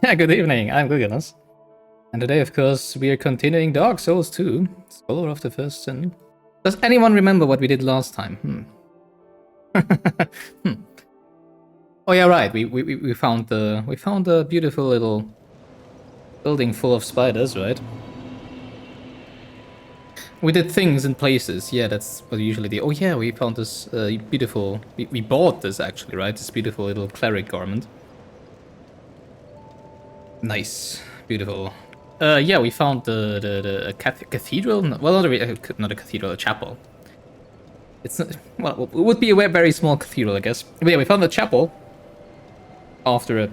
Yeah, good evening. I'm Gugunas. And today, of course, we are continuing Dark Souls 2, Scholar of the First Sin. Does anyone remember what we did last time? Hmm. Oh yeah, right. We found a beautiful little building full of spiders, right? We did things in places. Yeah, that's what we usually do. Oh yeah, we found this beautiful. We bought this actually, right? This beautiful little cleric garment. Nice, beautiful. Yeah, we found the cathedral. Well, not a cathedral, a chapel. It's not, well, it would be a very small cathedral, I guess. But yeah, we found the chapel after a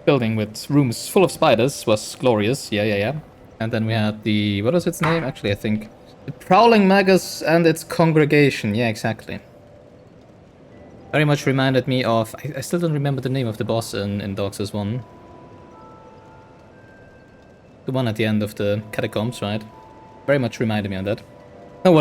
building with rooms full of spiders. Was glorious. Yeah. And then we had the, what was its name? Actually, I think the Prowling Magus and its congregation. Yeah, exactly. Very much reminded me of. I still don't remember the name of the boss in Dark Souls 1. The one at the end of the catacombs, right? Very much reminded me of that. No,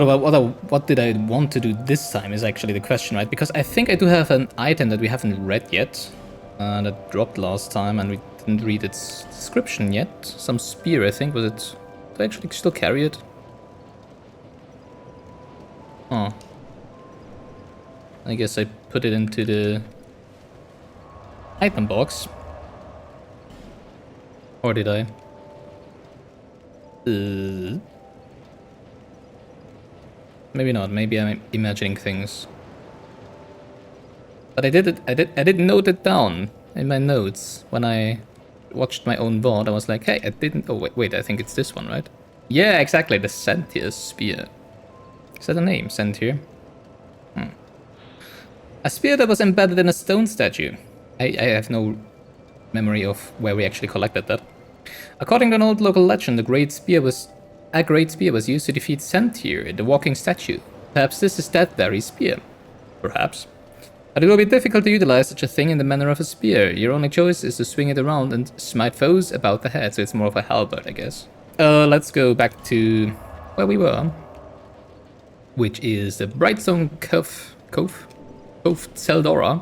what did I want to do this time is actually the question, right? Because I think I do have an item that we haven't read yet. That dropped last time and we didn't read its description yet. Some spear, I think. Was it... Do I actually still carry it? Oh. I guess I put it into the item box. Or did I? Maybe not. Maybe I'm imagining things. But I did note it down in my notes when I watched my own VOD. I was like, hey, I didn't. Oh wait, I think it's this one, right? Yeah, exactly. The Sentier spear. Is that a name, Sentier? A spear that was embedded in a stone statue. I have no memory of where we actually collected that. According to an old local legend, a great spear was used to defeat Sentier, the walking statue. Perhaps this is that very spear. Perhaps. But it will be difficult to utilize such a thing in the manner of a spear. Your only choice is to swing it around and smite foes about the head, so it's more of a halberd, I guess. Let's go back to where we were, which is the Brightstone Cove Seldora.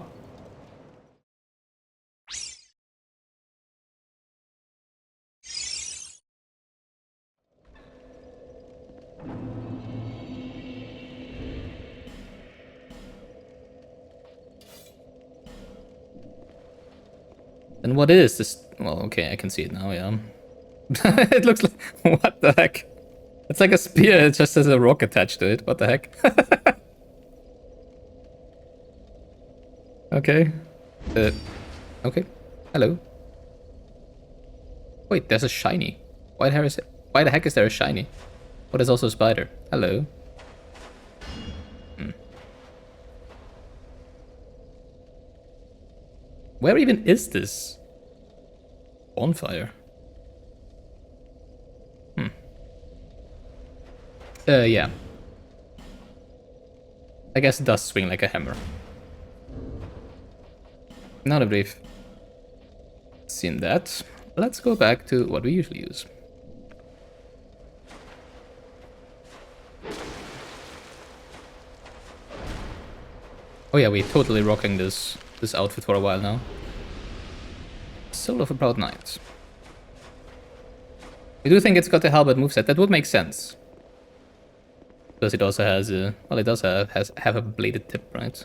And what is this? Well, okay, I can see it now, yeah. It looks like... What the heck? It's like a spear, it just has a rock attached to it. What the heck? Okay. Okay. Hello. Wait, there's a shiny. Why the heck is there a shiny? But there's also a spider. Hello. Where even is this bonfire? Yeah. I guess it does swing like a hammer. Now that we've seen that, let's go back to what we usually use. Oh yeah, we're totally rocking this outfit for a while now. Soul of a Proud Knight. I do think it's got the halberd moveset. That would make sense. Because it also has a... Well, it does have a bladed tip, right?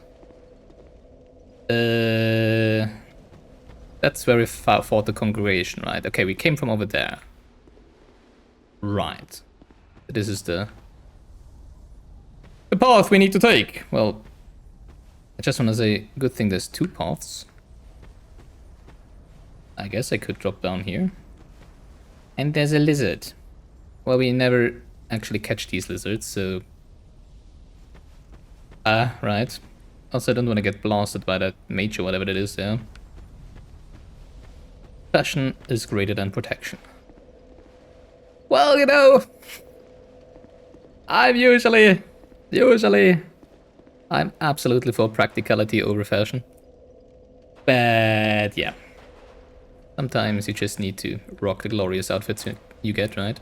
That's where we fought the congregation, right? Okay, we came from over there. Right. This is the path we need to take. Well, I just want to say, good thing there's two paths. I guess I could drop down here. And there's a lizard. Well, we never actually catch these lizards, so... right. Also, I don't want to get blasted by that mage or whatever it is there. Passion is greater than protection. Well, you know... I'm usually... I'm absolutely for practicality over fashion. But, yeah. Sometimes you just need to rock the glorious outfits you get, right?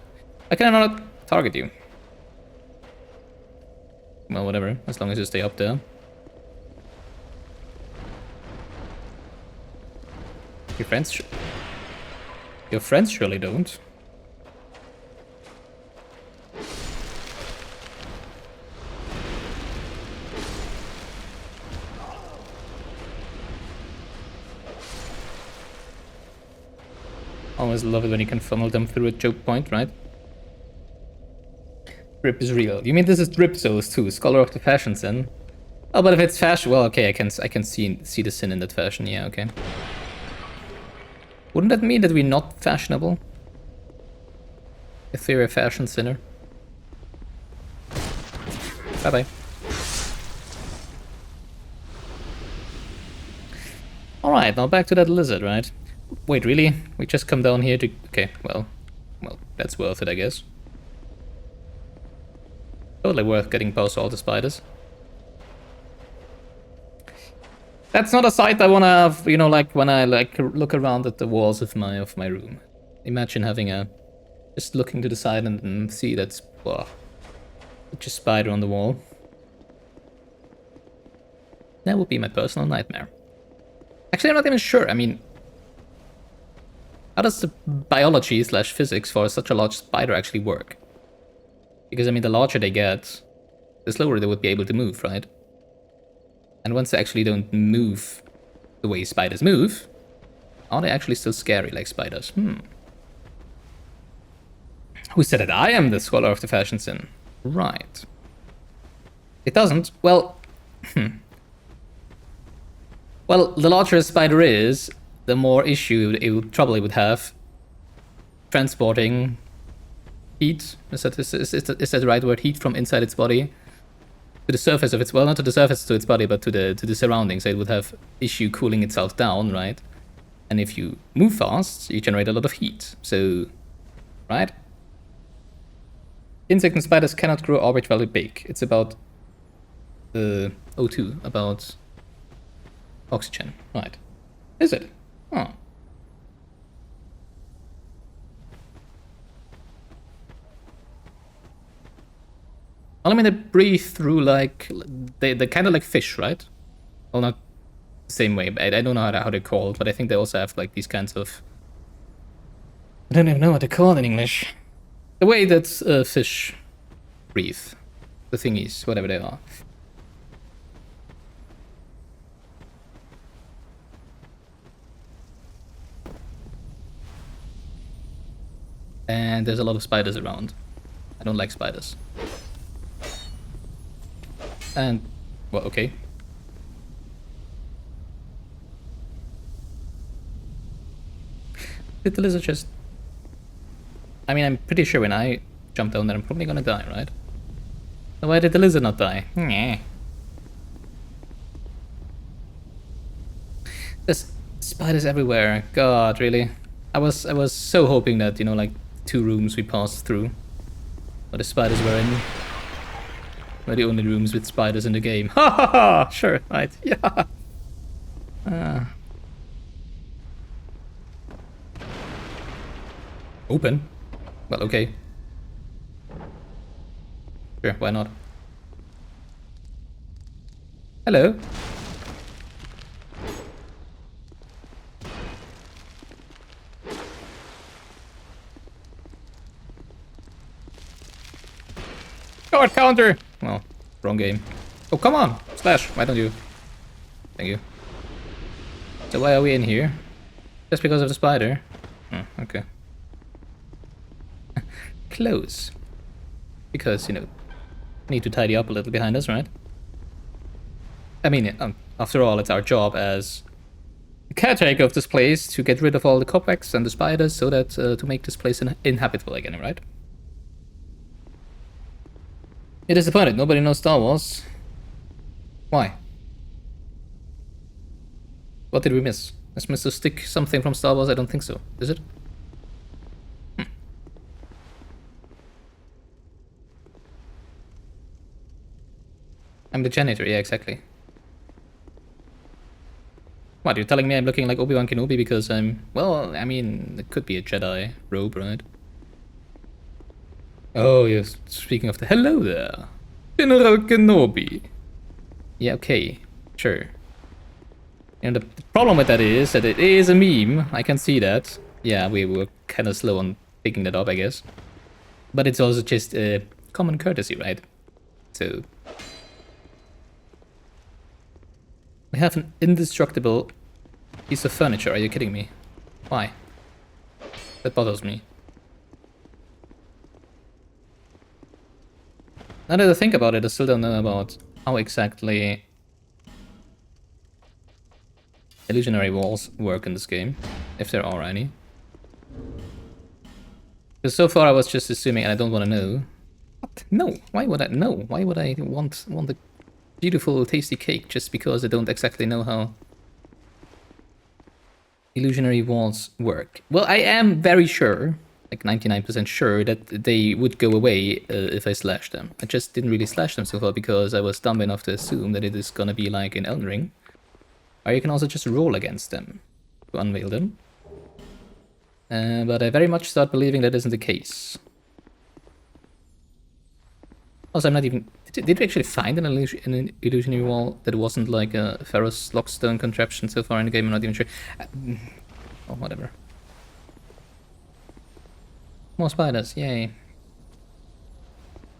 I cannot target you. Well, whatever, as long as you stay up there. Your friends should... Your friends surely don't. Always love it when you can funnel them through a choke point, right? Drip is real. You mean this is Drip Souls too, Scholar of the Fashion Sin? Oh, but if it's fashion, well, okay, I can see the sin in that fashion. Yeah, okay. Wouldn't that mean that we're not fashionable? If we're a fashion sinner? Bye bye. All right, now back to that lizard, right? Wait, really? We just come down here to... Okay, well, that's worth it, I guess. Totally worth getting past all the spiders. That's not a sight I wanna have, you know, like when I like look around at the walls of my room. Imagine having a... just looking to the side and see that's... Wow, such a spider on the wall. That would be my personal nightmare. Actually, I'm not even sure. I mean... how does the biology / physics for such a large spider actually work? Because, I mean, the larger they get, the slower they would be able to move, right? And once they actually don't move the way spiders move, are they actually still scary like spiders? Who said that I am the Scholar of the Fashion Sin? Right. It doesn't. Well, well, the larger a spider is, the more issue trouble it would have transporting heat. Is that the right word? Heat from inside its body to the surface of its... well, not to the surface to its body, but to the surroundings. So it would have issue cooling itself down, right? And if you move fast, you generate a lot of heat. So, right? Insect and spiders cannot grow arbitrarily big. It's about O2, about oxygen, right? Is it? Oh. Well, I mean, they breathe through like... they're kind of like fish, right? Well, not the same way, but I don't know how they're called, but I think they also have like these kinds of... I don't even know what they're called in English. The way that fish breathe. The thingies, whatever they are. And there's a lot of spiders around. I don't like spiders. And, well, okay. Did the lizard just... I mean, I'm pretty sure when I jump down there, I'm probably gonna die, right? So why did the lizard not die? Nyeh. There's spiders everywhere. God, really? I was so hoping that, you know, like 2 rooms we passed through, where the spiders were in, were the only rooms with spiders in the game. Ha ha ha! Sure, right, yeah. Open? Well, okay. Sure, why not? Hello. Guard counter! Oh, wrong game. Oh, come on! Slash, why don't you? Thank you. So why are we in here? Just because of the spider? Oh, okay. Close. Because, you know, need to tidy up a little behind us, right? I mean, after all, it's our job as the caretaker of this place to get rid of all the cobwebs and the spiders so that to make this place inhabitable again, right? You're disappointed. Nobody knows Star Wars. Why? What did we miss? Is Mr. Stick something from Star Wars? I don't think so. Is it? I'm the janitor. Yeah, exactly. What, you're telling me I'm looking like Obi-Wan Kenobi because I'm... well, I mean, it could be a Jedi robe, right? Oh, yes. Speaking of the... hello there. General Kenobi. Yeah, okay. Sure. And the problem with that is that it is a meme. I can see that. Yeah, we were kind of slow on picking that up, I guess. But it's also just a common courtesy, right? So we have an indestructible piece of furniture. Are you kidding me? Why? That bothers me. Now that I think about it, I still don't know about how exactly illusionary walls work in this game, if there are any. Because so far I was just assuming, and I don't want to know. What? No. Why would I? No. Why would I want a beautiful, tasty cake just because I don't exactly know how illusionary walls work? Well, I am very sure, like 99% sure, that they would go away if I slash them. I just didn't really slash them so far because I was dumb enough to assume that it is gonna be like in Elden Ring. Or you can also just roll against them to unveil them. But I very much start believing that isn't the case. Also, I'm not even... Did we actually find an illusionary wall that wasn't like a Pharaoh's Lockstone contraption so far in the game? I'm not even sure. Oh, whatever. More spiders, yay.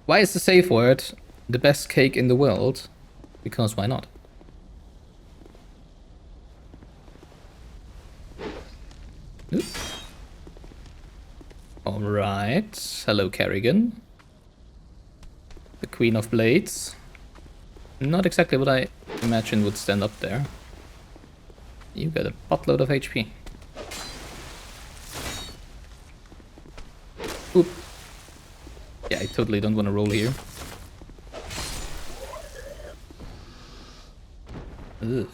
Why is the safe word the best cake in the world? Because why not? Oop. Alright. Hello, Kerrigan. The Queen of Blades. Not exactly what I imagined would stand up there. You got a buttload of HP. Oop. Yeah, I totally don't want to roll here. Ugh.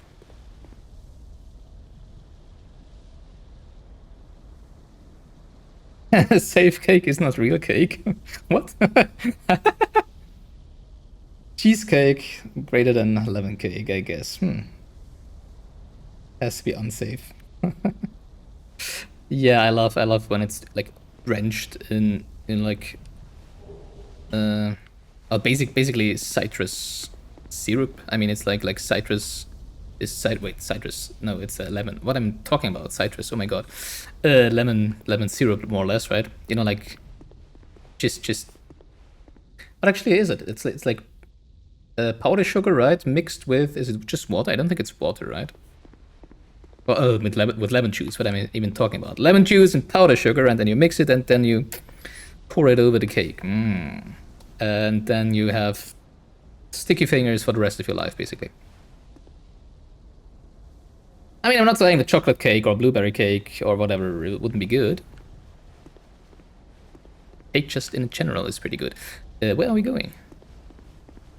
Safe cake is not real cake. What? Cheesecake greater than lemon cake, I guess. Has to be unsafe. Yeah, I love when it's like drenched in like basically citrus syrup. I mean, it's like citrus is citrus. No, it's lemon. What I'm talking about, citrus. Oh my god, lemon syrup, more or less, right? You know, like just. What actually is it? It's like powder sugar, right? Mixed with, is it just water? I don't think it's water, right? Well, with lemon juice. What I'm even talking about? Lemon juice and powder sugar, and then you mix it, and then you pour it over the cake. And then you have sticky fingers for the rest of your life, basically. I mean, I'm not saying the chocolate cake or blueberry cake or whatever it wouldn't be good. Cake just in general is pretty good. Where are we going?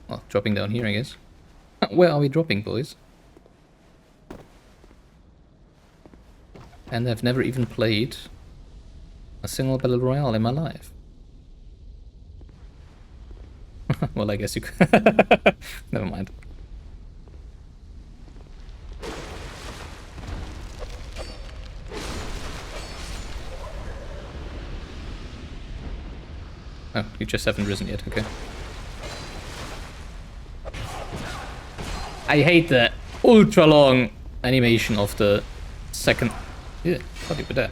Well, dropping down here, I guess. Where are we dropping, boys? And I've never even played a single Battle Royale in my life. Well, I guess you could. Never mind. Oh, you just haven't risen yet, okay. I hate the ultra long animation of the second... Yeah, thought you were dead.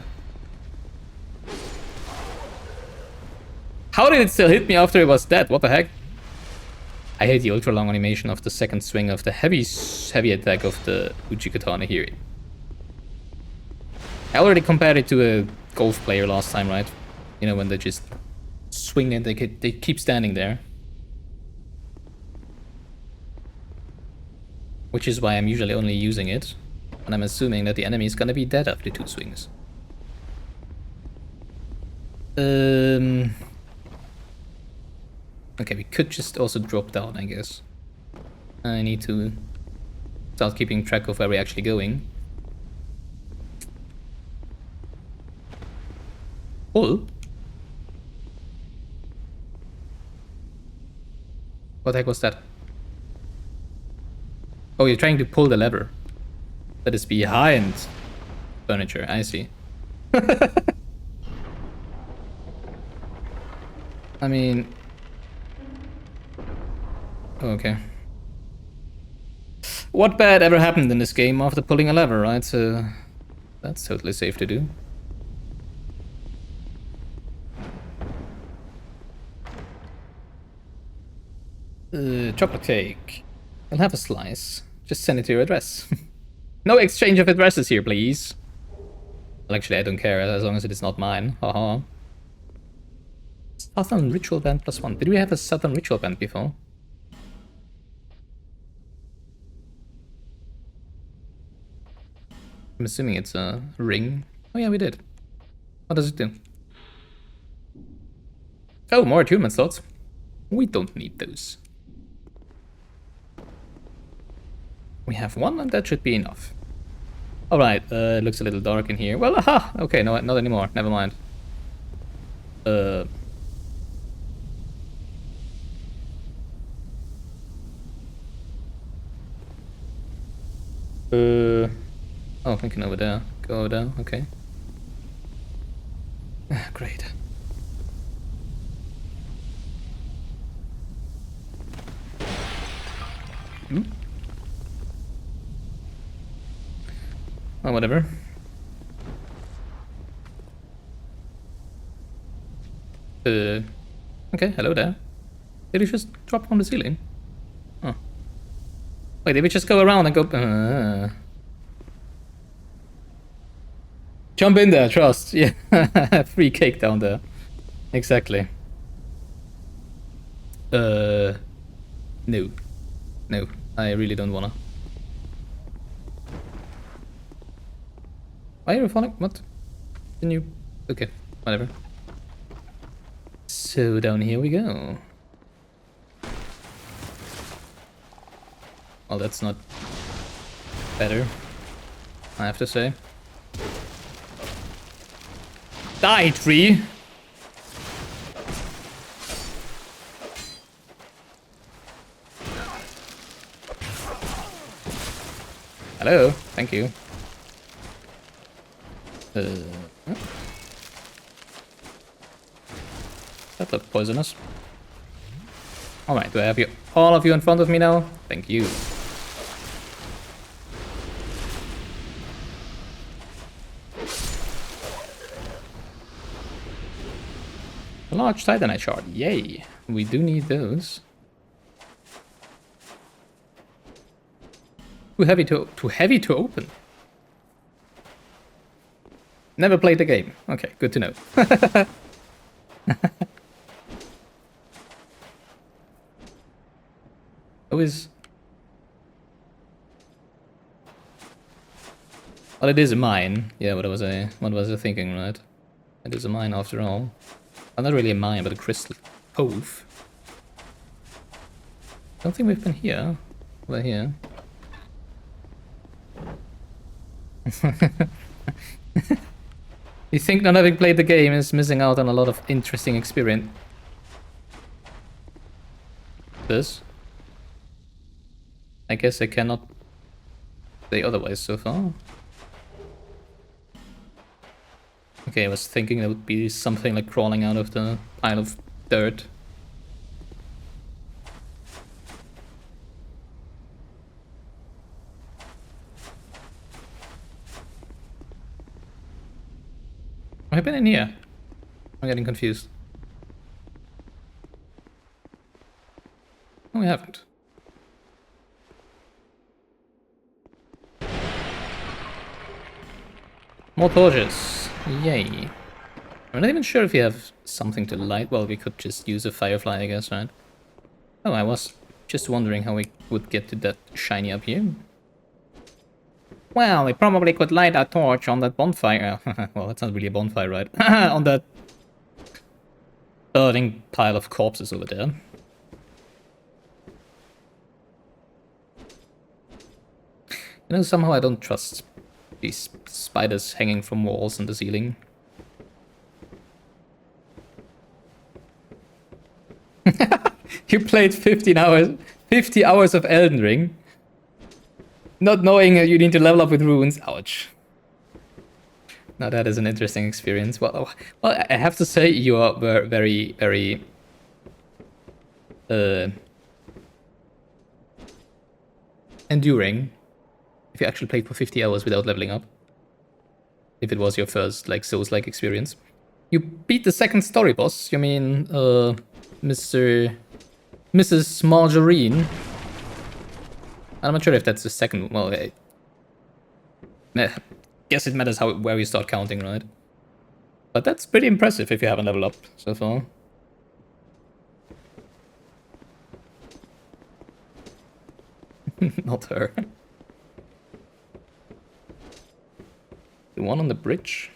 How did it still hit me after it was dead? What the heck? I hate the ultra long animation of the second swing of the heavy attack of the Uchi-Katana here. I already compared it to a golf player last time, right? You know, when they just swing and they keep standing there. Which is why I'm usually only using it when I'm assuming that the enemy is gonna be dead after 2 swings. Okay, we could just also drop down, I guess. I need to start keeping track of where we're actually going. Pull? What the heck was that? Oh, you're trying to pull the lever that is behind furniture. I see. I mean... Okay. What bad ever happened in this game after pulling a lever, right? So that's totally safe to do. Chocolate cake. I'll have a slice. Just send it to your address. No exchange of addresses here, please. Well, actually, I don't care as long as it is not mine. Haha. Southern Ritual Band +1. Did we have a Southern Ritual Band before? I'm assuming it's a ring. Oh yeah, we did. What does it do? Oh, more attunement slots. We don't need those. We have one and that should be enough. Alright, it looks a little dark in here. Well, aha! Okay, no, not anymore. Never mind. Oh, thinking over there. Go over there, okay. Great. Hmm? Well, whatever. Okay, hello there. Did he just drop from the ceiling? Oh. Wait, did we just go around and go... Jump in there, trust. Yeah, free cake down there. Exactly. No. No, I really don't wanna. Why are you falling? What? Didn't you? Okay, whatever. So down here we go. Well, that's not better, I have to say. Die, tree! Hello, thank you. That looked poisonous. Alright, do I have you all of you in front of me now? Thank you. A large titanite shard, yay! We do need those. Too heavy to open. Never played the game. Okay, good to know. Always. Well, it is a mine. Yeah, what was I thinking, right? It is a mine after all. Well, not really a mine, but a crystal cove. Don't think we've been here. We're here. You think not having played the game is missing out on a lot of interesting experience? This? I guess I cannot say otherwise so far. Okay, I was thinking there would be something like crawling out of the pile of dirt. Have I been in here? I'm getting confused. No, we haven't. More torches. Yay. I'm not even sure if you have something to light. Well, we could just use a firefly, I guess, right? Oh, I was just wondering how we would get to that shiny up here. Well, we probably could light a torch on that bonfire. Well, that's not really a bonfire, right? On that burning pile of corpses over there. You know, somehow I don't trust these spiders hanging from walls and the ceiling. You played 50 hours of Elden Ring. Not knowing you need to level up with runes. Ouch. Now that is an interesting experience. Well, I have to say you are very, very... enduring. If you actually played for 50 hours without leveling up. If it was your first, like, Souls-like experience. You beat the second story boss. You mean, Mr. Mrs. Margarine. I'm not sure if that's the second. Well, guess it matters where we start counting, right? But that's pretty impressive if you haven't leveled up so far. Not her. The one on the bridge.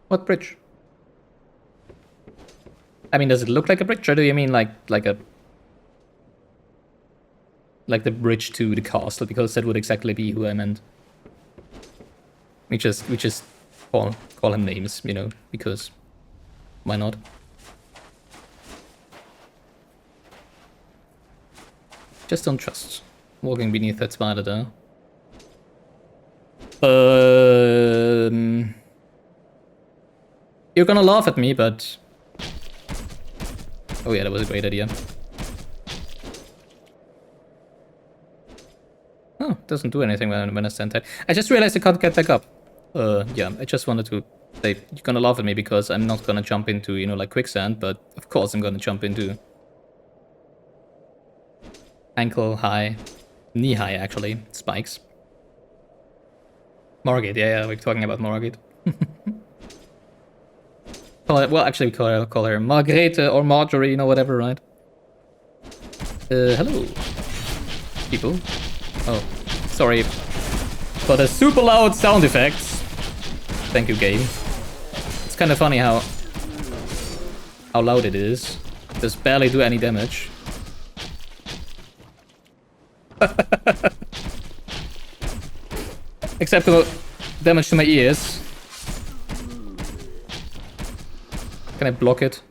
What bridge? I mean, does it look like a bridge, or do you mean like the bridge to the castle? Because that would exactly be who I meant. We just call him names, you know, because why not? Just don't trust walking beneath that spider though. You're gonna laugh at me, but oh yeah, that was a great idea. Oh, doesn't do anything when I stand tight. I just realized I can't get back up. Yeah, I just wanted to say, you're gonna laugh at me because I'm not gonna jump into, you know, like quicksand, but of course I'm gonna jump into ankle high, knee high actually, spikes. Margate, yeah, we're talking about Margate. Well, actually we call her Margrethe or Marjorie, you know, whatever, right? Hello, people. Oh, sorry for the super loud sound effects. Thank you, game. It's kind of funny how loud it is. It does barely do any damage. Except for damage to my ears. Can I block it?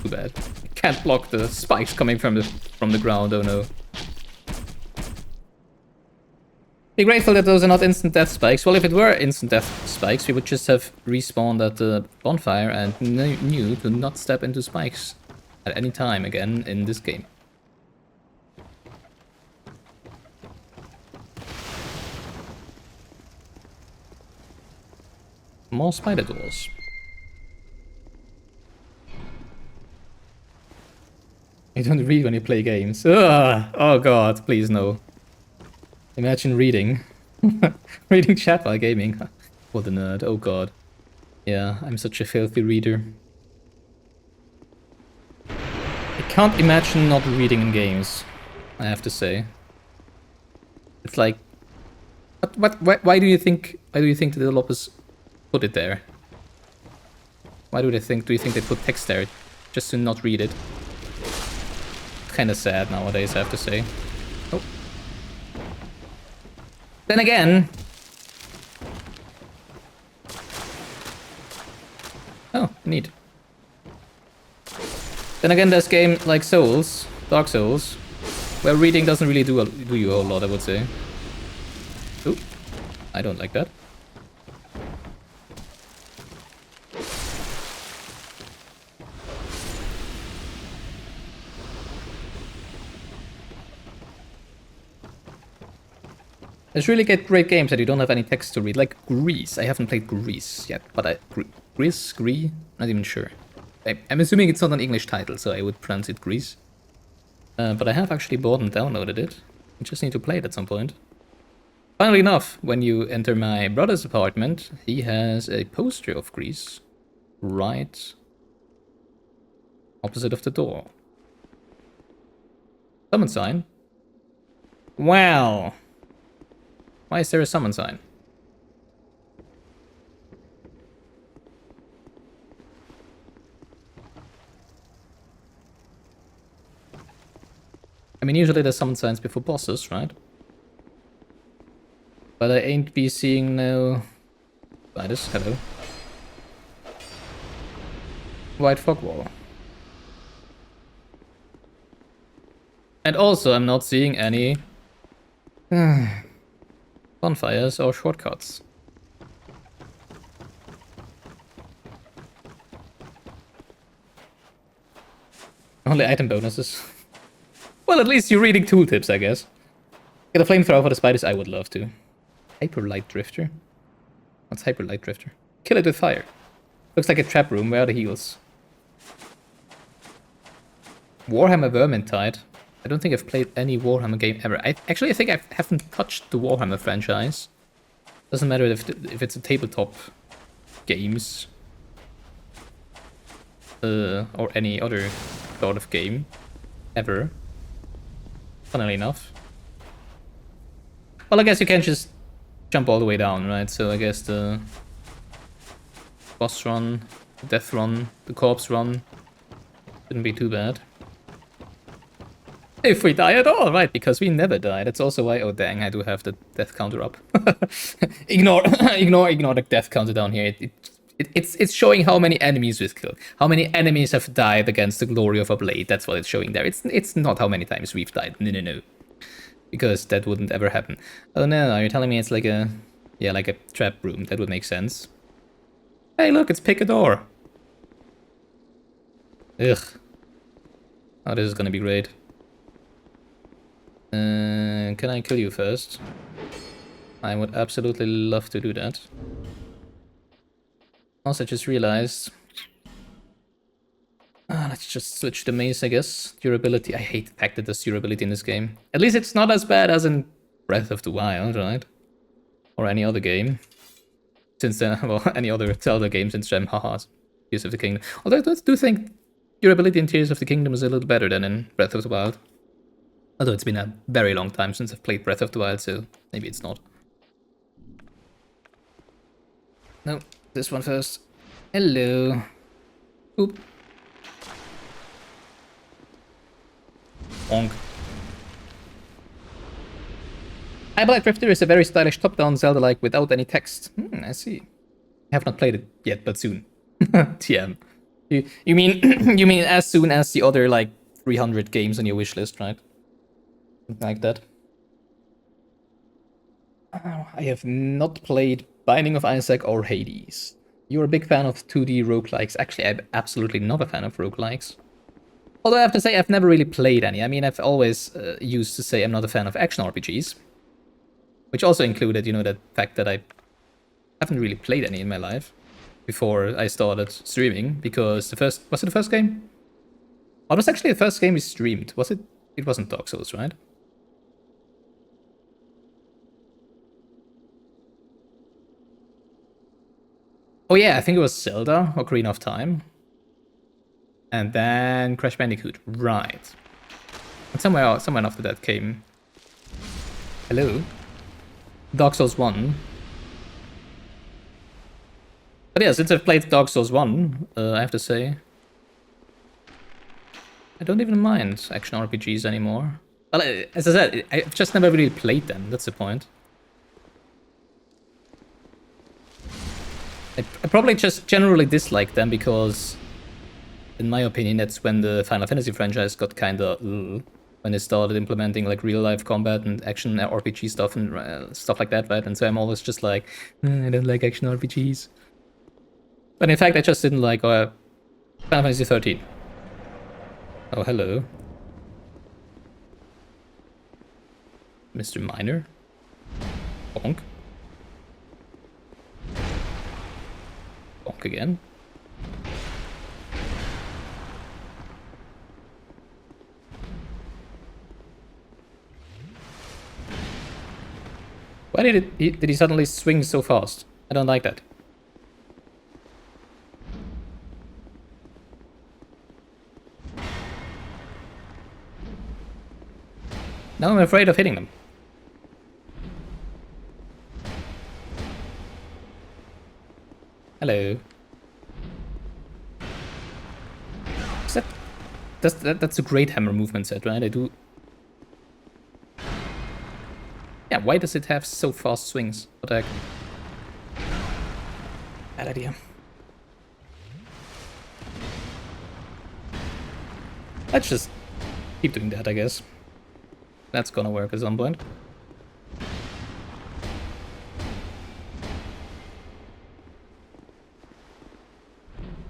Too bad. I can't block the spikes coming from the ground, oh no. Be grateful that those are not instant death spikes. Well, if it were instant death spikes, we would just have respawned at the bonfire and knew to not step into spikes at any time again in this game. More spider doors. You don't read when you play games. Ugh! Oh god, please no. Imagine reading. Reading chat while gaming. What a nerd, oh god. Yeah, I'm such a filthy reader. I can't imagine not reading in games, I have to say. It's like... Why do you think the developers put it there? Why do you think they put text there? Just to not read it? Kinda sad nowadays, I have to say. Oh. Then again... Oh, neat. Then again, there's game like Souls, Dark Souls, where reading doesn't really do you a whole lot, I would say. Ooh, I don't like that. There's really great games that you don't have any text to read, like Grease. I haven't played Grease yet, but Grease? Not even sure. I'm assuming it's not an English title, so I would pronounce it Grease. But I have actually bought and downloaded it. I just need to play it at some point. Funnily enough, when you enter my brother's apartment, he has a poster of Grease right opposite of the door. Summon sign? Wow. Why is there a summon sign? I mean, usually there's summon signs before bosses, right? But I ain't be seeing no... Spiders, hello. White fog wall. And also, I'm not seeing any... bonfires or shortcuts. Only item bonuses. Well, at least you're reading tooltips, I guess. Get a flamethrower for the spiders, I would love to. Hyper Light Drifter? What's Hyper Light Drifter? Kill it with fire. Looks like a trap room. Where are the heals? Warhammer Vermintide. I don't think I've played any Warhammer game ever. I think I haven't touched the Warhammer franchise. Doesn't matter if it's a tabletop games or any other sort of game ever. Funnily enough. Well, I guess you can just jump all the way down, right? So I guess the boss run, the death run, the corpse run shouldn't be too bad. If we die at all, right? Because we never die. That's also why. Oh dang, I do have the death counter up. ignore the death counter down here. It's showing how many enemies we've killed, how many enemies have died against the glory of a blade. That's what it's showing there. It's not how many times we've died. No. Because that wouldn't ever happen. Oh no, you're telling me it's like a trap room. That would make sense. Hey, look, it's pick a door. Ugh. Oh, this is gonna be great. Can I kill you first? I would absolutely love to do that. Also, I just realized... let's just switch the mace, I guess. Durability. I hate the fact that there's durability in this game. At least it's not as bad as in Breath of the Wild, right? Or any other game. Since, well, any other Zelda game since haha, Tears of the Kingdom. Although I do think durability in Tears of the Kingdom is a little better than in Breath of the Wild. Although it's been a very long time since I've played Breath of the Wild, so maybe it's not. No, this one first. Hello. Oop. Bonk. Hyper Light Drifter is a very stylish top-down Zelda-like without any text. I see. I have not played it yet, but soon. TM. You mean you mean as soon as the other like 300 games on your wish list, right? Something like that. I have not played Binding of Isaac or Hades. You're a big fan of 2D roguelikes. Actually, I'm absolutely not a fan of roguelikes. Although I have to say, I've never really played any. I mean, I've always used to say I'm not a fan of action RPGs. Which also included, you know, the fact that I haven't really played any in my life before I started streaming. Because the first... Was it the first game? What was actually the first game we streamed? Was it? It wasn't Dark Souls, right? Oh yeah, I think it was Zelda, Ocarina of Time. And then Crash Bandicoot, right. And somewhere after that came... Hello? Dark Souls 1. But yeah, since I've played Dark Souls 1, I have to say... I don't even mind action RPGs anymore. Well, as I said, I've just never really played them, that's the point. I probably just generally dislike them because, in my opinion, that's when the Final Fantasy franchise got kinda when they started implementing like real-life combat and action RPG stuff and stuff like that, right? And so I'm always just like, I don't like action RPGs. But in fact, I just didn't like Final Fantasy 13. Oh, hello. Mr. Miner? Bonk. Bonk again. Why did he suddenly swing so fast? I don't like that. Now I'm afraid of hitting them. Hello. That's a great hammer movement set, right? I do. Yeah, why does it have so fast swings? What the heck? Bad idea. Let's just keep doing that, I guess. That's gonna work at some point.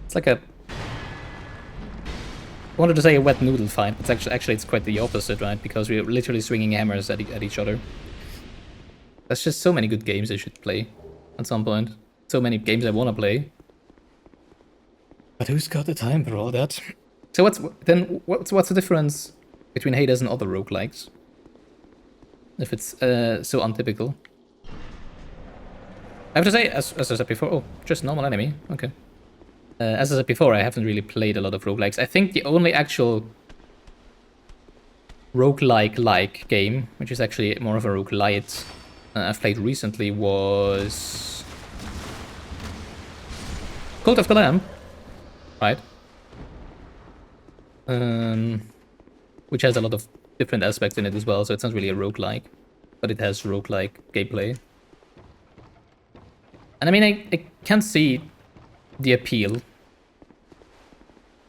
It's like a... I wanted to say a wet noodle fight, but actually it's quite the opposite, right? Because we're literally swinging hammers at each other. There's just so many good games I should play at some point. So many games I want to play. But who's got the time for all that? So what's the difference between Hades and other roguelikes? If it's so untypical. I have to say, as I said before, oh, just normal enemy, okay. As I said before, I haven't really played a lot of roguelikes. I think the only actual roguelike-like game, which is actually more of a roguelite, I've played recently was Cult of the Lamb, right? Which has a lot of different aspects in it as well, so it's not really a roguelike, but it has roguelike gameplay. And I mean, I can see the appeal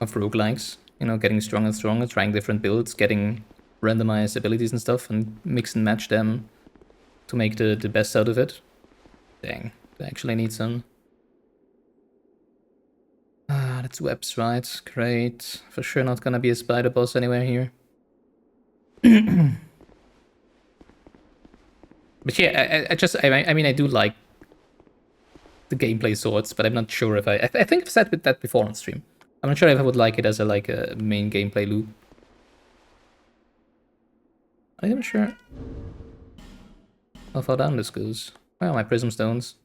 of roguelikes, you know, getting stronger and stronger, trying different builds, getting randomized abilities and stuff, and mix and match them to make the best out of it. Dang, I actually need some. Ah, that's webs, right? Great. For sure not gonna be a spider boss anywhere here. But yeah, I mean, I do like the gameplay sorts, but I'm not sure if I think I've said with that before on stream. I'm not sure if I would like it as a main gameplay loop. I'm not sure how far down this goes. Where are my prism stones?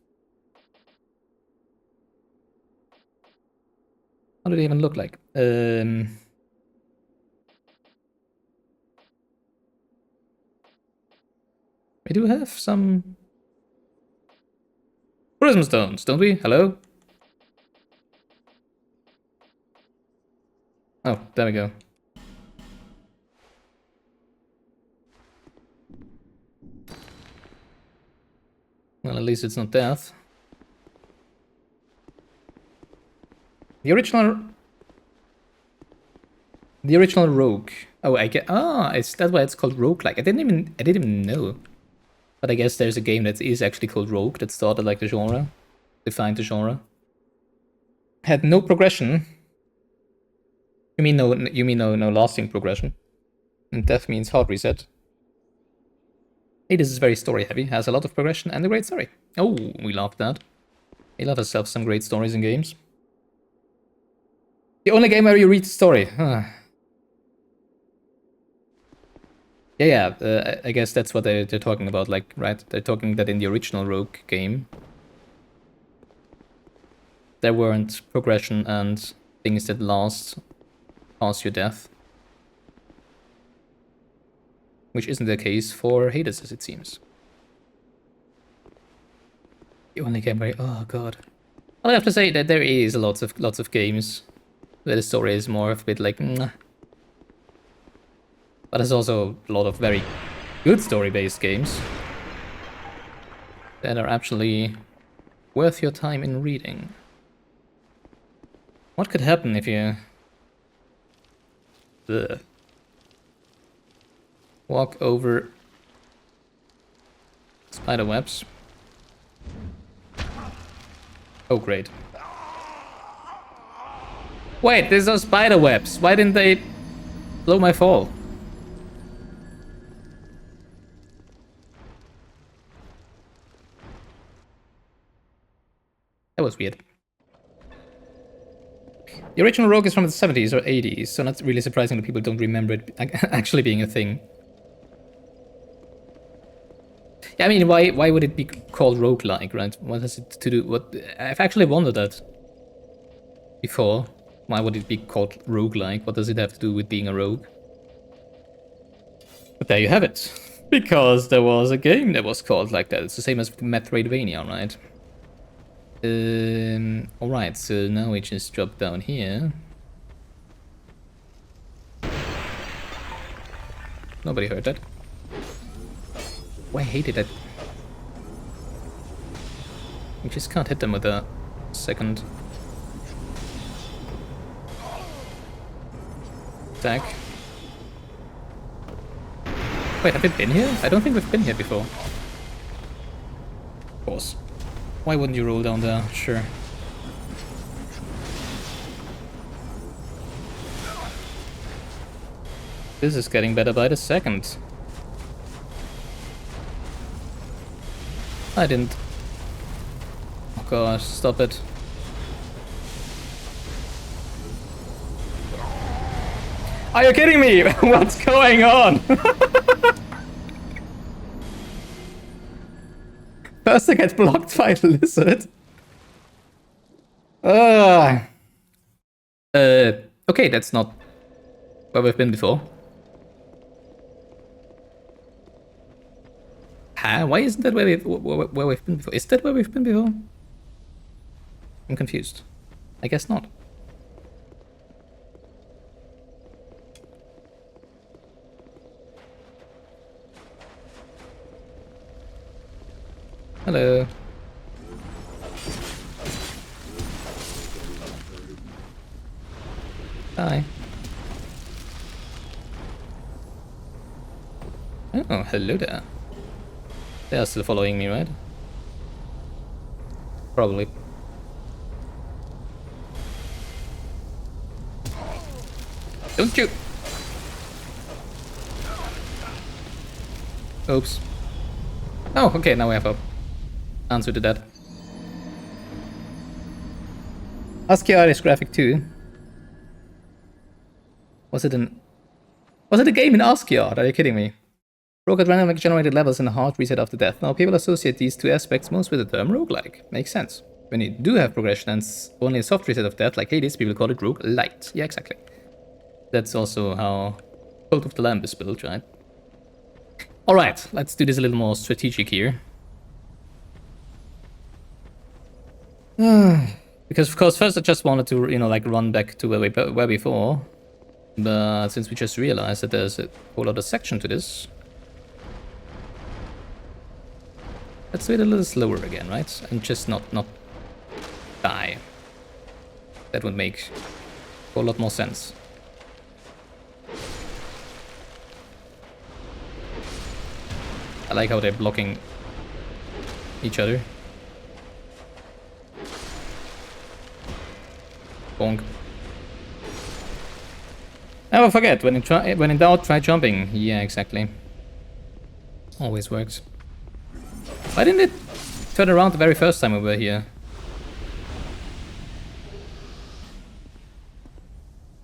How do they even look like? We do have some prism stones, don't we? Hello? Oh, there we go. Well, at least it's not death. The original rogue. Oh, I get. Ah, is that why it's called roguelike? I didn't even know. But I guess there's a game that is actually called Rogue that started like the genre, defined the genre. Had no progression. You mean no lasting progression? And death means hard reset. Hades is very story heavy, has a lot of progression and a great story. Oh, we love that. We love ourselves some great stories in games. The only game where you read the story. Yeah, I guess that's what they're talking about, like, right? They're talking that in the original Rogue game, there weren't progression and things that last past your death. Which isn't the case for Hades, as it seems. The only game where, oh god. Well, I have to say that there is lots of games where the story is more of a bit like, nah. But there's also a lot of very good story-based games that are actually worth your time in reading. What could happen if you walk over spider webs? Oh, great. Wait, these are spider webs. Why didn't they blow my fall? That was weird. The original Rogue is from the 70s or 80s, so not really surprising that people don't remember it actually being a thing. Yeah, I mean, why would it be called roguelike, right? What has it to do? What I've actually wondered that before. Why would it be called roguelike? What does it have to do with being a rogue? But there you have it. Because there was a game that was called like that. It's the same as Metroidvania, right? Alright, so now we just drop down here. Nobody heard that. Oh, I hated it. You just can't hit them with a second attack. Wait, have we been here? I don't think we've been here before. Of course. Why wouldn't you roll down there? Sure. This is getting better by the second. I didn't. Oh gosh, stop it. Are you kidding me? What's going on? First I get blocked by the lizard. Okay, that's not where we've been before. Huh? Why isn't that where we've been before? Is that where we've been before? I'm confused. I guess not. Hello. Hi. Oh, hello there. They are still following me, right? Probably. Don't you! Oops. Oh, okay, now we have a answer to that. ASCII is graphic too. Was it a game in ASCII art? Are you kidding me? Rogue at randomly generated levels and a hard reset after death. Now people associate these two aspects most with the term roguelike. Makes sense. When you do have progression and only a soft reset of death like Hades, people call it roguelite. Yeah, exactly. That's also how Cult of the Lamb is built, right? Alright, let's do this a little more strategic here. Because of course first I just wanted to, you know, like run back to where we were before. But since we just realized that there's a whole other section to this, let's do it a little slower again, right? And just not die. That would make a whole lot more sense. I like how they're blocking each other. Bonk. Never forget, when in doubt, try jumping. Yeah, exactly. Always works. Why didn't it turn around the very first time we were here?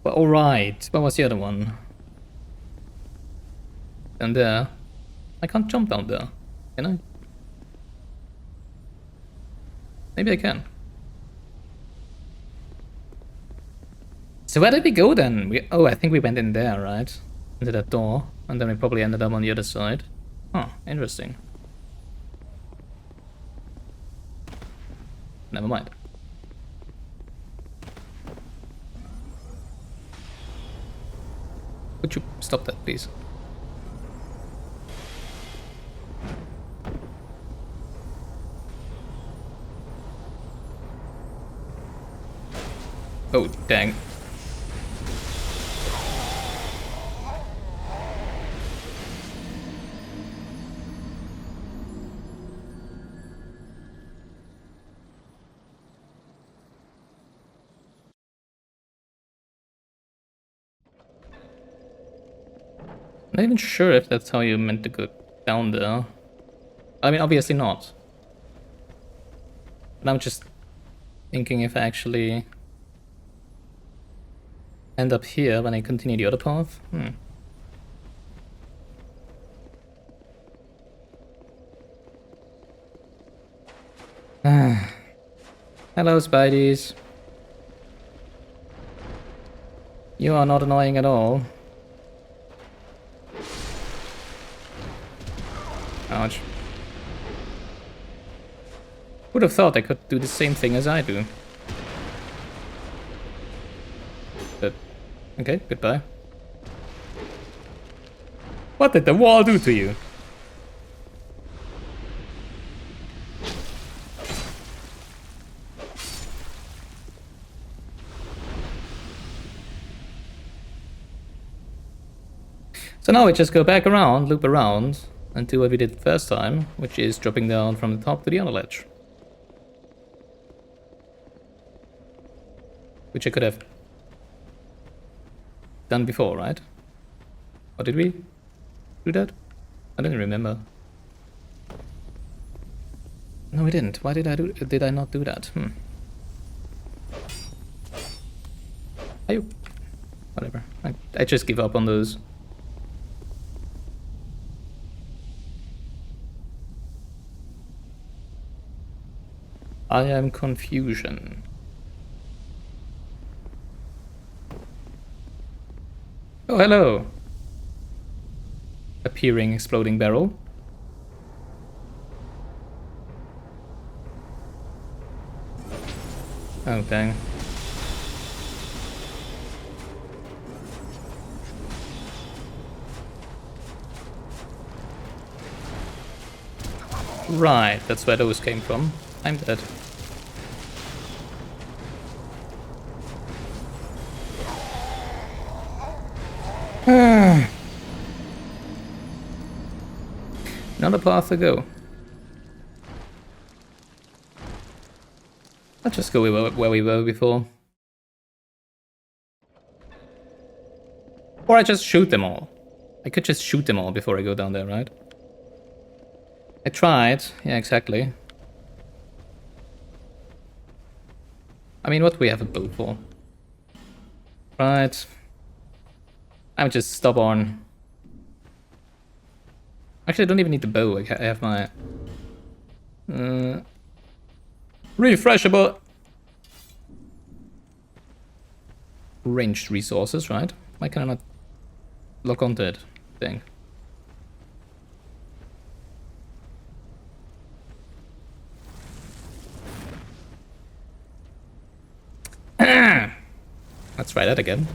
Well, alright. Where was the other one? Down there. I can't jump down there. Can I? Maybe I can. So where did we go then? Oh, I think we went in there, right? Into that door. And then we probably ended up on the other side. Huh, interesting. Never mind. Would you stop that, please? Oh, dang. I'm not even sure if that's how you meant to go down there. I mean, obviously not. But I'm just thinking if I actually end up here when I continue the other path. Hello, Spideys. You are not annoying at all. Ouch. Would have thought I could do the same thing as I do. But, okay, goodbye. What did the wall do to you? So now we just go back around, loop around, and do what we did the first time, which is dropping down from the top to the other ledge. Which I could have done before, right? Or did we do that? I don't remember. No, we didn't. Why did I not do that? Whatever. I just give up on those. I am confusion. Oh, hello. Appearing exploding barrel. Oh, dang. Right, that's where those came from. I'm dead. Another path to go. Let's just go where we were before. Or I just shoot them all. I could just shoot them all before I go down there, right? I tried. Yeah, exactly. I mean, what do we have a bow for? Right. I'm just stubborn. Actually, I don't even need the bow. I have my... refreshable... ranged resources, right? Why can I not lock onto it? Thing. Let's try that again.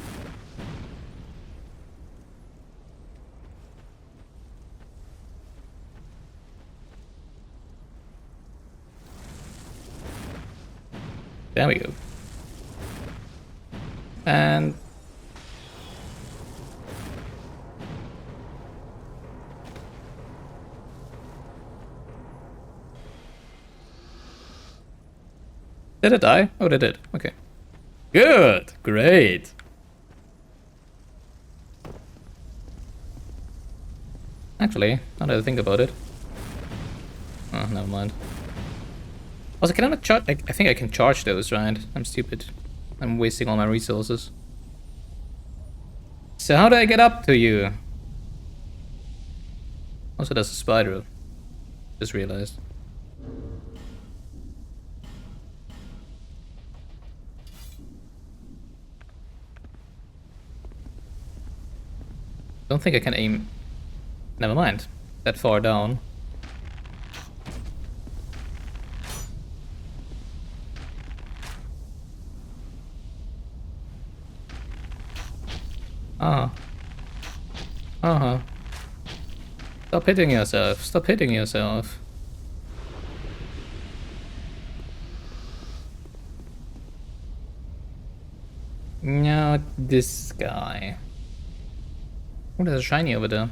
There we go. And... did it die? Oh, it did. Okay. Good! Great! Actually, now that I think about it... oh, never mind. Also, can I not charge? I think I can charge those, right? I'm stupid. I'm wasting all my resources. So how do I get up to you? Also, there's a spider. Just realized. Don't think I can aim... never mind. That far down. Uh-huh. Stop hitting yourself. Stop hitting yourself. Not this guy. Oh, there's a shiny over there.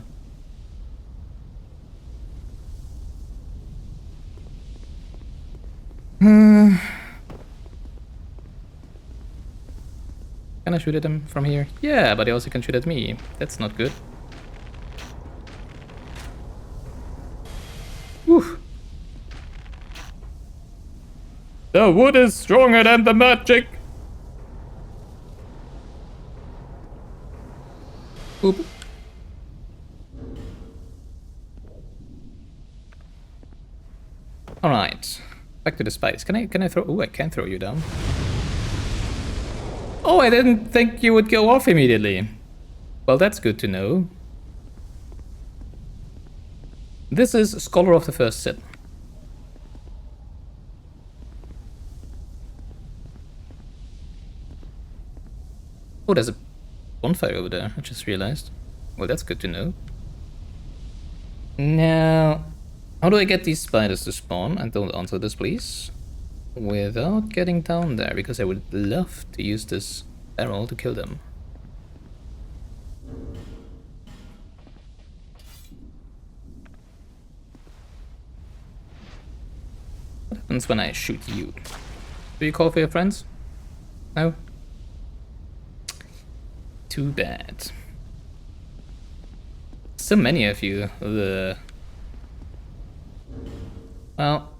Can I shoot at him from here? Yeah, but he also can shoot at me. That's not good. Whew. The wood is stronger than the magic. Oop. All right, back to the spice. Can I throw? Oh, I can throw you down. Oh, I didn't think you would go off immediately. Well, that's good to know. This is Scholar of the First Sin. Oh, there's a bonfire over there, I just realized. Well, that's good to know. Now, how do I get these spiders to spawn? And don't answer this, please. Without getting down there, because I would love to use this barrel to kill them. What happens when I shoot you? Do you call for your friends? No? Too bad. So many of you. Ugh. Well,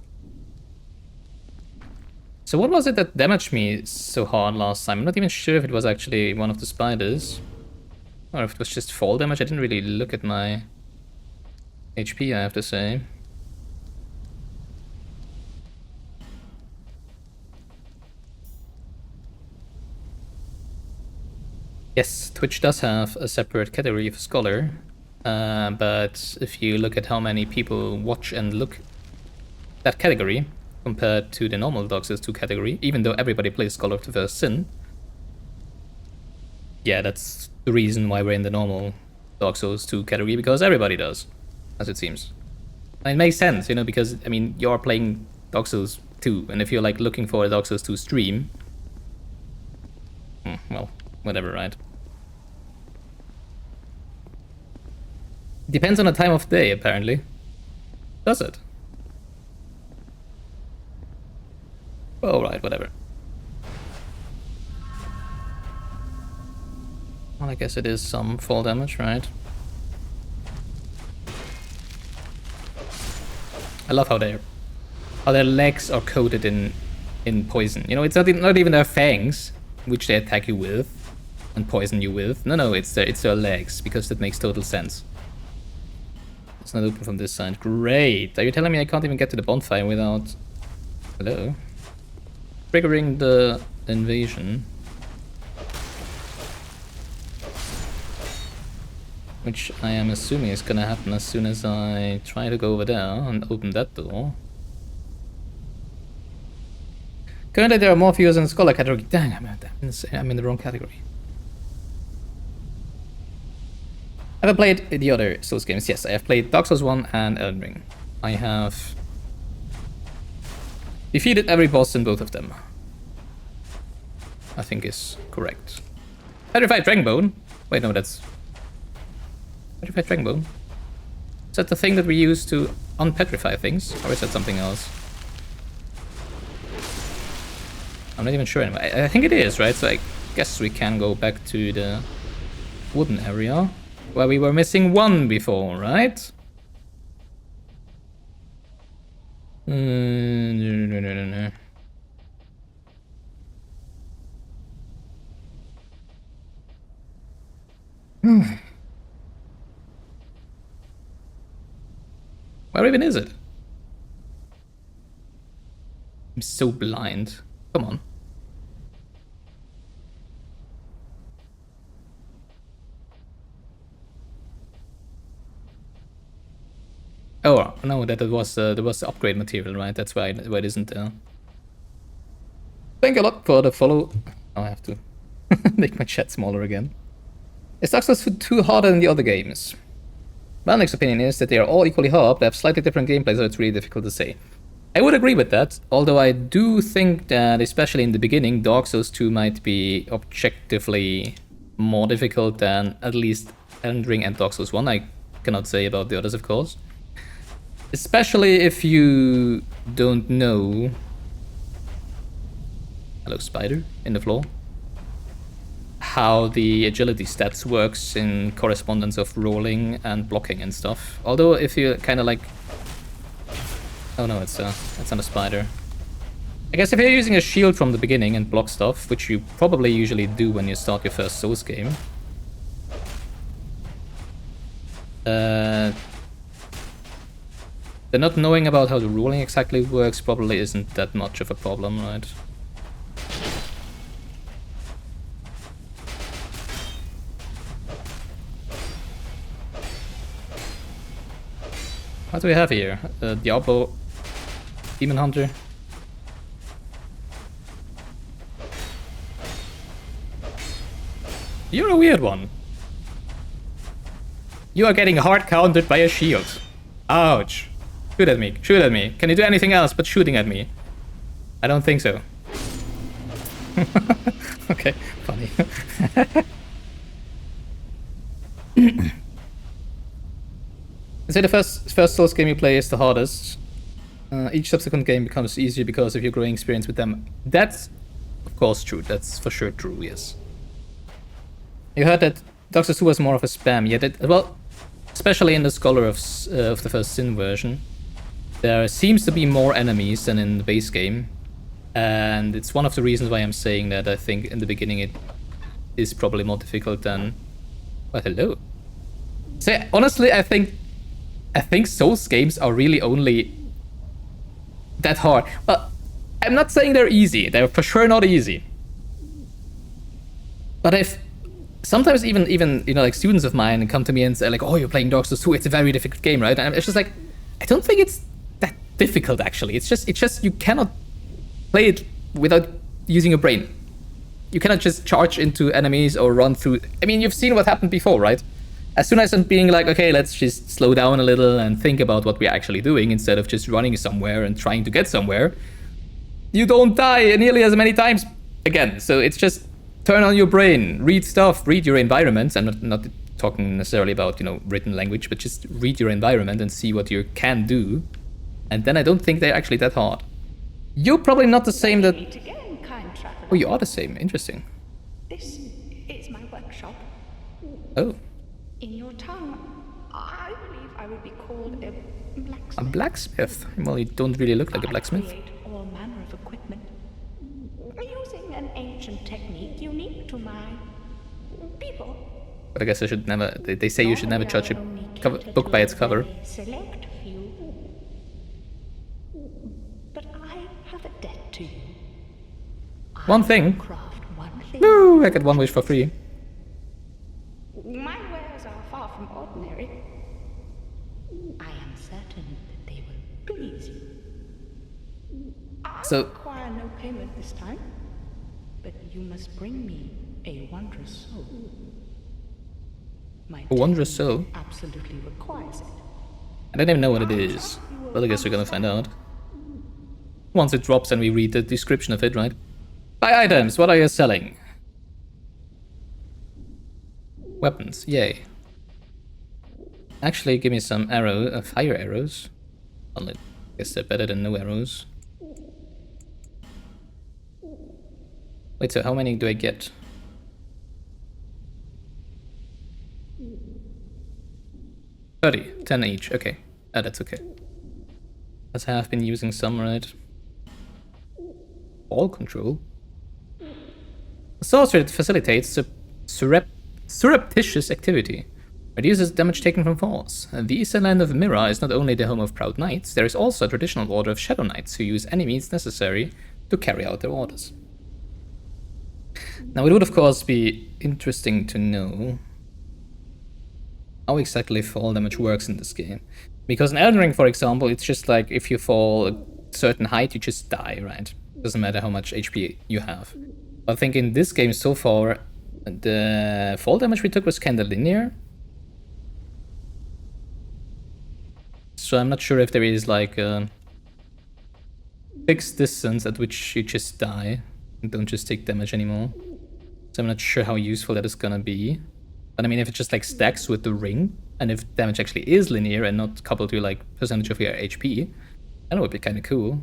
So what was it that damaged me so hard last time? I'm not even sure if it was actually one of the spiders. Or if it was just fall damage. I didn't really look at my HP, I have to say. Yes, Twitch does have a separate category for Scholar. But if you look at how many people watch and look that category compared to the normal Dark Souls 2 category, even though everybody plays Scholar of the First Sin, yeah, that's the reason why we're in the normal Dark Souls 2 category, because everybody does, as it seems. And it makes sense, you know, because, I mean, you're playing Dark Souls 2, and if you're, like, looking for a Dark Souls 2 stream, well, whatever, right? Depends on the time of day, apparently. Does it? Oh, right, whatever. Well, I guess it is some fall damage, right? I love how their legs are coated in poison. You know, it's not even their fangs, which they attack you with and poison you with. No, it's their legs, because that makes total sense. It's not open from this side. Great. Are you telling me I can't even get to the bonfire without... Hello? Triggering the invasion. Which I am assuming is gonna happen as soon as I try to go over there and open that door. Currently there are more viewers in the Scholar category. Dang, I'm in the wrong category. Have I played the other Souls games? Yes, I have played Dark Souls 1 and Elden Ring. I have defeated every boss in both of them. I think is correct. Petrified Dragonbone? Wait, no, that's... Petrified Dragonbone? Is that the thing that we use to unpetrify things? Or is that something else? I'm not even sure anyway. I think it is, right? So I guess we can go back to the wooden area. Where we were missing one before, right? No. Where even is it? I'm so blind. Come on. Oh no, that was the upgrade material, right? That's why it isn't there. Thank you a lot for the follow. Oh, I have to make my chat smaller again. Is Dark Souls 2 harder than the other games? My next opinion is that they are all equally hard, but have slightly different gameplay, so it's really difficult to say. I would agree with that, although I do think that, especially in the beginning, Dark Souls 2 might be objectively more difficult than at least Elden Ring and Dark Souls 1. I cannot say about the others, of course. Especially if you don't know... Hello, spider in the floor. How the agility stats works in correspondence of rolling and blocking and stuff. Although if you kind of like... Oh no, it's not a spider. I guess if you're using a shield from the beginning and block stuff, which you probably usually do when you start your first Souls game, the not knowing about how the rolling exactly works probably isn't that much of a problem, right? What do we have here? Diablo, Demon Hunter. You're a weird one. You are getting hard countered by a shield. Ouch. Shoot at me, shoot at me. Can you do anything else but shooting at me? I don't think so. Okay, funny. Say the first Souls game you play is the hardest. Each subsequent game becomes easier because of your growing experience with them. That's, of course, true. That's for sure true, yes. You heard that Dark Souls 2 was more of a spam, yet well, especially in the Scholar of the First Sin version, there seems to be more enemies than in the base game. And it's one of the reasons why I'm saying that I think in the beginning it is probably more difficult than... Well, hello. So honestly, I think Souls games are really only that hard. Well, I'm not saying they're easy. They're for sure not easy. But if sometimes even you know, like students of mine come to me and say like, "Oh, you're playing Dark Souls 2. It's a very difficult game, right?" And it's just like, I don't think it's that difficult actually. It's just you cannot play it without using your brain. You cannot just charge into enemies or run through. I mean, you've seen what happened before, right? As soon as I'm being like, okay, let's just slow down a little and think about what we're actually doing instead of just running somewhere and trying to get somewhere, you don't die nearly as many times again. So it's just turn on your brain, read stuff, read your environments. I'm not talking necessarily about, you know, written language, but just read your environment and see what you can do. And then I don't think they're actually that hard. You're probably not the same that... Again, kind traveler. Oh, you are the same. Interesting. This is my workshop. Oh. In your tongue, I believe I would be called a blacksmith. A blacksmith? Well, you don't really look like a blacksmith. I create all manner of equipment using an ancient technique unique to my people. But I guess I should never... They say you should never judge a book by its cover. Select few. But I have a debt to you. One thing. Craft one thing. Woo! I get one wish for free. My wares are far from ordinary. I am certain that they will please you. I require no payment this time, but you must bring me a wondrous soul. My A wondrous soul? absolutely requires it. I don't even know what it is. Well, I guess we're gonna find out. Once it drops and we read the description of it, right? Buy items, what are you selling? Weapons, yay. Actually, give me some fire arrows. Well, I guess they're better than no arrows. Wait, so how many do I get? 30, 10 each, okay. Oh, that's okay. As I have been using some, right? Ball control? A sorcery that facilitates surreptitious activity. Reduces damage taken from falls. The Eastern Land of Mira is not only the home of proud knights, there is also a traditional order of Shadow Knights who use any means necessary to carry out their orders. Now it would of course be interesting to know how exactly fall damage works in this game. Because in Elden Ring, for example, it's just like if you fall a certain height, you just die, right? Doesn't matter how much HP you have. I think in this game so far, the fall damage we took was kinda linear. So I'm not sure if there is like a fixed distance at which you just die and don't just take damage anymore. So I'm not sure how useful that is gonna be. But I mean, if it just like stacks with the ring, and if damage actually is linear and not coupled to like percentage of your HP, that would be kind of cool.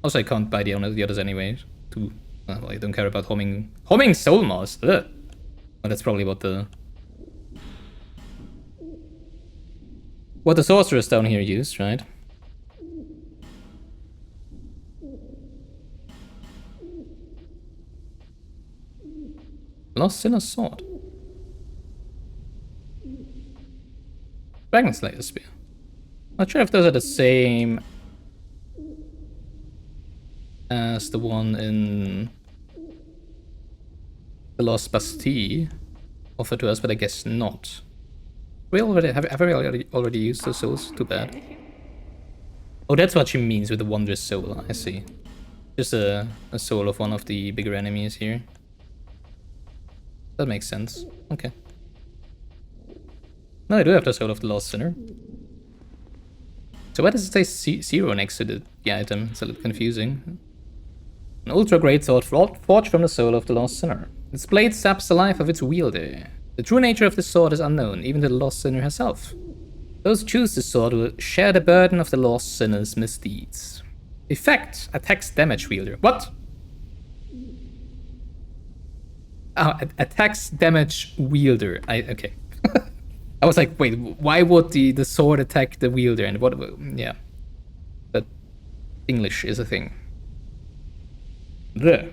Also, I can't buy the others anyway. Well, I don't care about homing soul moss. Ugh. Well, that's probably what the sorcerers down here use, right? Lost Sinner's Sword. Dragon Slayer Spear. Not sure if those are the same as the one in the Lost Bastille offered to us, but I guess not. We have we already used those souls? Too bad. Oh, that's what she means with the wondrous soul. I see. Just a soul of one of the bigger enemies here. That makes sense. Okay. No, I do have the soul of the lost sinner. So why does it say 0 next to the item? It's a little confusing. An ultra great sword forged from the soul of the lost sinner. Its blade saps the life of its wielder. The true nature of this sword is unknown, even to the lost sinner herself. Those who choose this sword will share the burden of the lost sinner's misdeeds. Effect: attacks damage wielder. What? Oh, attacks damage wielder. Okay. I was like, wait, why would the sword attack the wielder? And what? Yeah, but English is a thing. There.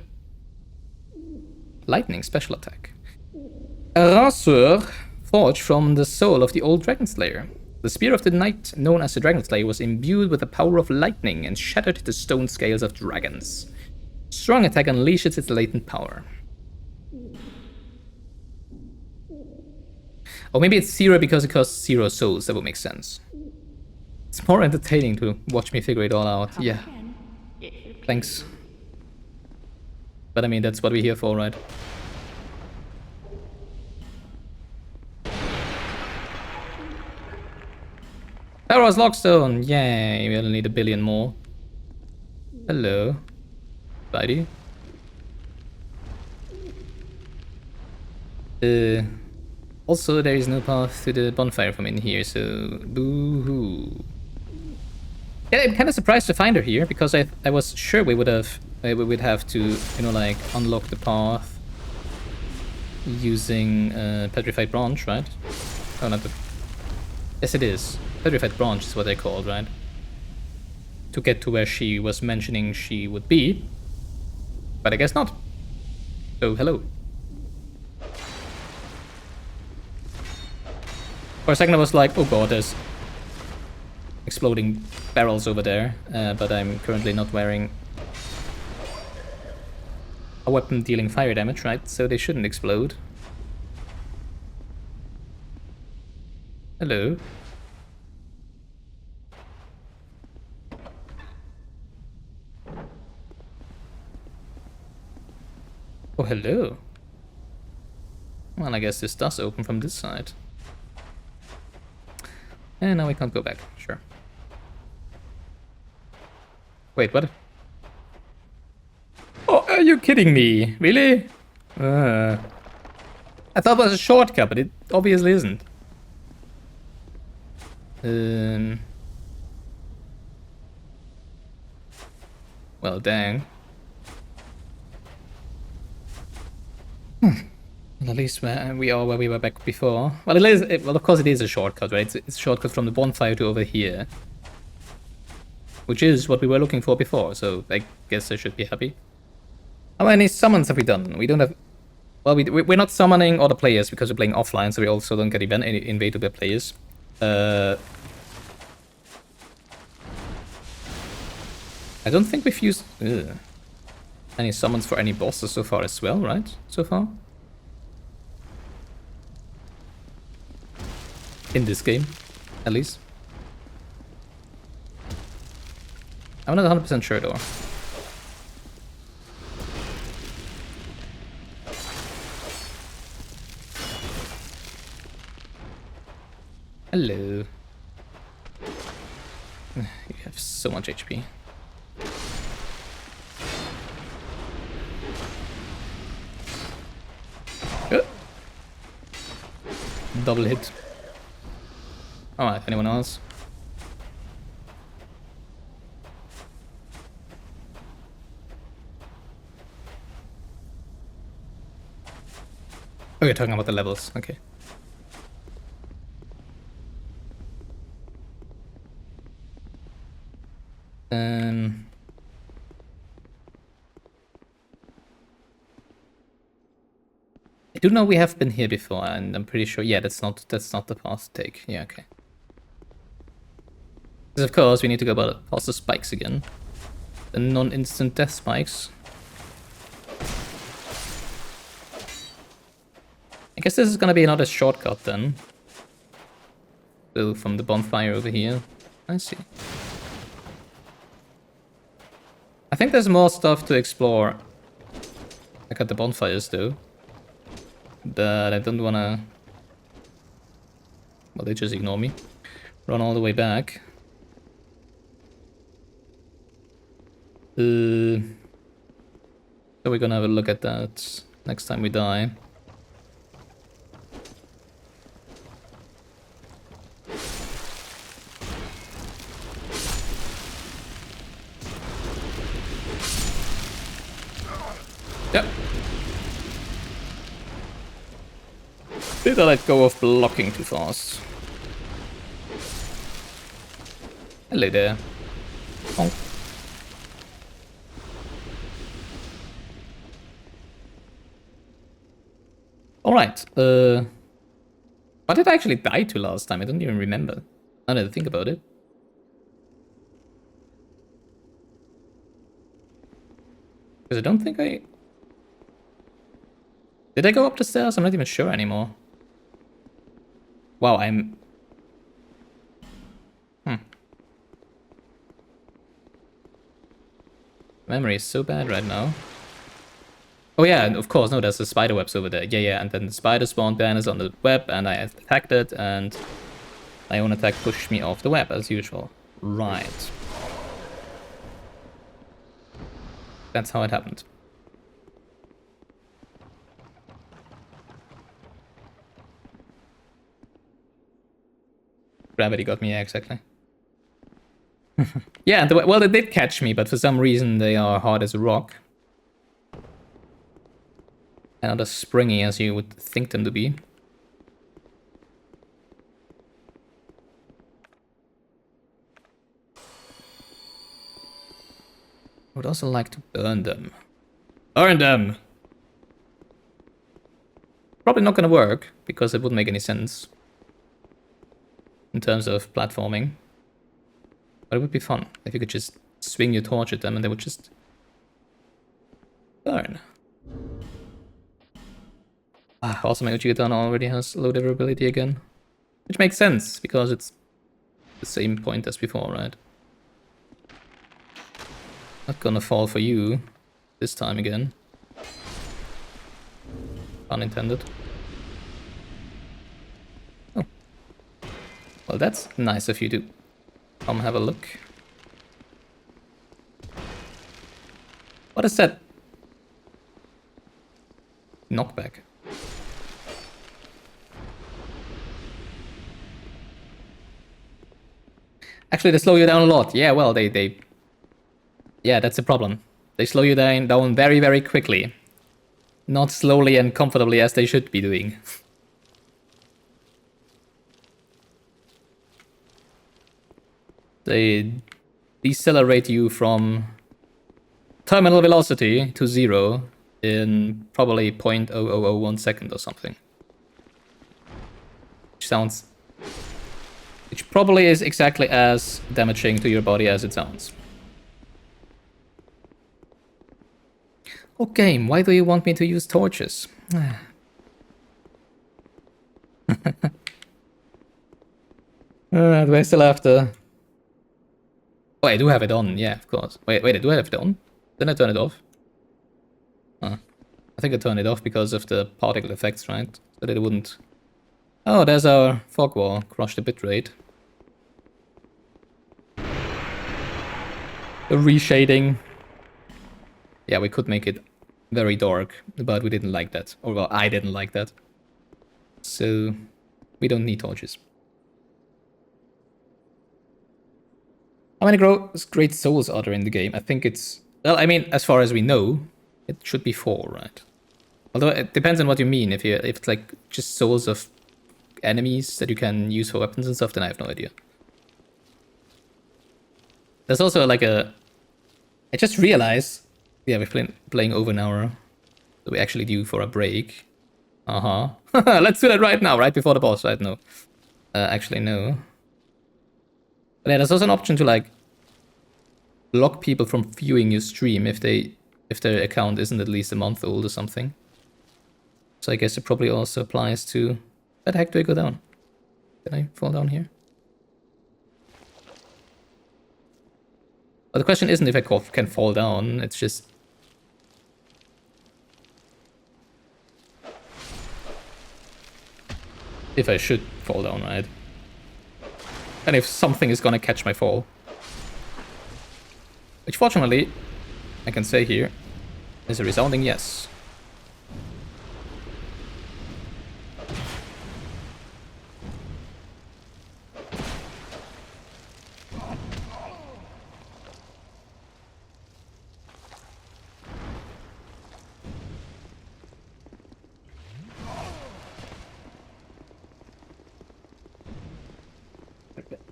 Lightning special attack. A razor forged from the soul of the old Dragon Slayer. The spear of the knight, known as the Dragon Slayer, was imbued with the power of lightning and shattered the stone scales of dragons. Strong attack unleashes its latent power. Or maybe it's 0 because it costs 0 souls. That would make sense. It's more entertaining to watch me figure it all out. Yeah. Thanks. But I mean, that's what we're here for, right? Pharaoh's Lockstone! Yay, we only need 1 billion more. Hello. Spidey. Also, there is no path to the bonfire from in here, so boo-hoo. Yeah, I'm kind of surprised to find her here, because I was sure we would have to, you know, like, unlock the path using Petrified Branch, right? Oh, not the... Yes, it is. Petrified Branch is what they're called, right? To get to where she was mentioning she would be. But I guess not. So, hello. For a second I was like, oh god, there's exploding barrels over there, but I'm currently not wearing a weapon dealing fire damage, right? So they shouldn't explode. Hello. Oh, hello. Well, I guess this does open from this side. And now we can't go back. Sure. Wait, what? Oh, are you kidding me? Really? I thought it was a shortcut, but it obviously isn't. Well, dang. Well, at least we are where we were back before. Well, well, of course it is a shortcut, right? It's a shortcut from the bonfire to over here. Which is what we were looking for before, so I guess I should be happy. How many summons have we done? We don't have... Well, we're not summoning other players because we're playing offline, so we also don't get invaded by players. I don't think we've used any summons for any bosses so far as well, right? So far? In this game, at least. I'm not 100% sure though. Hello. You have so much HP. Double hit. Alright, anyone else? Oh, you're talking about the levels, okay. I do know we have been here before, and I'm pretty sure. Yeah, that's not the path to take. Yeah, okay. Because of course we need to go past the spikes again, the non-instant death spikes. I guess this is gonna be another shortcut then. So from the bonfire over here, I see. I think there's more stuff to explore. Like at the bonfires though. But I don't wanna... Well, they just ignore me. Run all the way back. So we're gonna have a look at that next time we die. Yep. Did I let go of blocking too fast? Hello there. Oh. Alright, what did I actually die to last time? I don't even remember. Now that I think about it. Because I don't think I... Did I go up the stairs? I'm not even sure anymore. Wow, I'm... Memory is so bad right now. Oh yeah, and of course, no, there's the spider webs over there. Yeah, and then the spider spawned banners on the web, and I attacked it, and my own attack pushed me off the web, as usual. Right. That's how it happened. Gravity got me, yeah, exactly. Yeah, well, they did catch me, but for some reason they are hard as a rock. And not as springy as you would think them to be. I would also like to burn them. Burn them! Probably not gonna work, because it wouldn't make any sense. In terms of platforming. But it would be fun if you could just swing your torch at them and they would just burn. Also, my Uchigatana already has low durability again. Which makes sense, because it's the same point as before, right? Not gonna fall for you this time again. Pun intended. Oh. Well, that's nice of you to come have a look. What is that? Knockback. Actually, they slow you down a lot. Yeah, well, they... Yeah, that's the problem. They slow you down very, very quickly. Not slowly and comfortably as they should be doing. They decelerate you from terminal velocity to 0 in probably 0.0001 second or something. Which probably is exactly as damaging to your body as it sounds. Oh, game, why do you want me to use torches? Do I still have to... Oh, I do have it on, yeah, of course. Wait, I do have it on? Didn't I turn it off? I think I turned it off because of the particle effects, right? So that it wouldn't... Oh, there's our fog wall. Crush the bitrate. The reshading. Yeah, we could make it very dark, but we didn't like that. Or, well, I didn't like that. So, we don't need torches. How many great souls are there in the game? I think it's... Well, I mean, as far as we know, it should be 4, right? Although, it depends on what you mean. If it's like just souls of enemies that you can use for weapons and stuff, then I have no idea. There's also like a... I just realized... Yeah, we're playing over an hour. So we actually due for a break. Let's do that right now, right before the boss, right? No. Actually, no. But yeah, there's also an option to like block people from viewing your stream if their account isn't at least a month old or something. So I guess it probably also applies to... Where the heck do I go down? Can I fall down here? But the question isn't if I can fall down, it's just... if I should fall down, right? And if something is gonna catch my fall. Which fortunately, I can say here, is a resounding yes.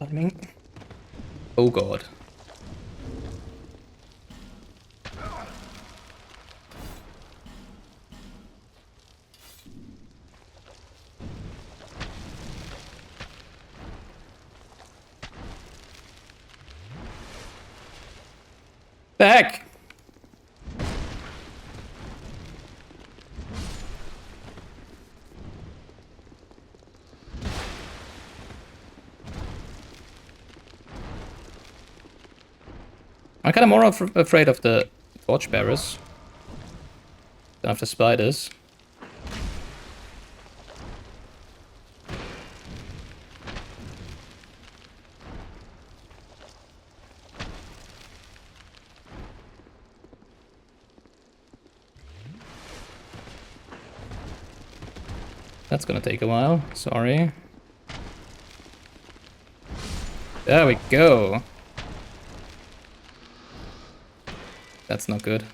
Timing. Oh god. The heck? I'm kind of more afraid of the torchbearers than of the spiders. That's gonna take a while, sorry. There we go. That's not good.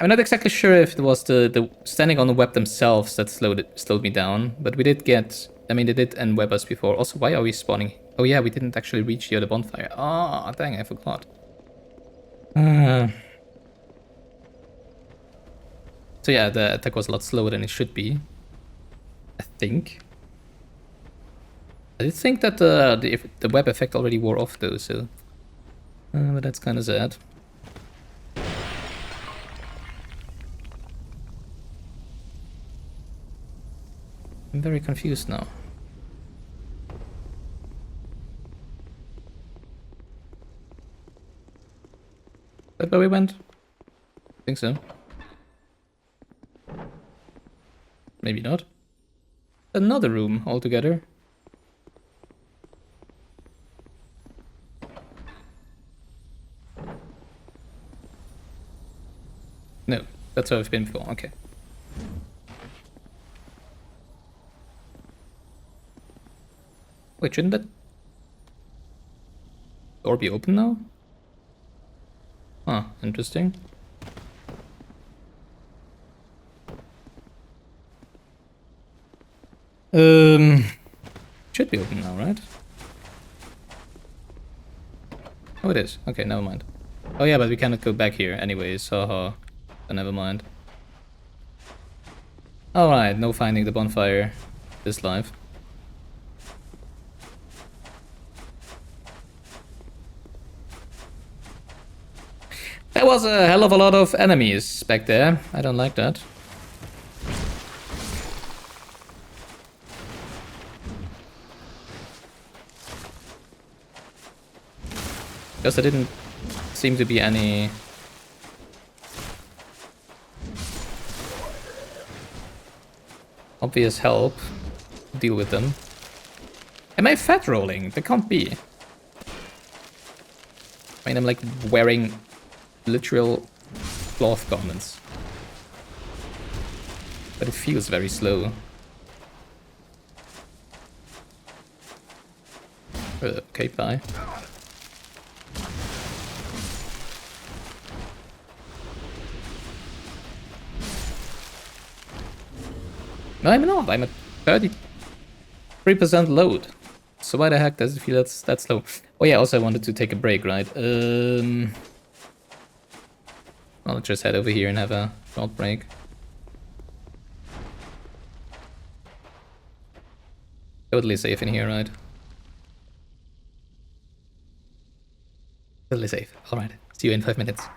I'm not exactly sure if it was the standing on the web themselves that slowed me down, but we did get... I mean, they did unweb us before. Also, why are we spawning? Oh yeah, we didn't actually reach the other bonfire. Oh, dang, I forgot. So yeah, the attack was a lot slower than it should be. I think. I did think that the web effect already wore off though, so... but that's kind of sad. I'm very confused now. Is that where we went? I think so. Maybe not. Another room altogether. No, that's where I've been before. Okay. Wait, shouldn't that door be open now? Huh, interesting. Should be open now, right? Oh, it is. Okay, never mind. Oh yeah, but we cannot go back here anyways, so never mind. Alright, no finding the bonfire this live. There was a hell of a lot of enemies back there. I don't like that. Because there didn't seem to be any... obvious help to deal with them. Am I fat rolling? That can't be. I mean, I'm like wearing literal cloth garments. But it feels very slow. Okay, bye. No, I'm not. I'm at 33% load. So why the heck does it feel that slow? Oh yeah, also I wanted to take a break, right? I'll just head over here and have a short break. Totally safe in here, right? Totally safe. Alright, see you in 5 minutes.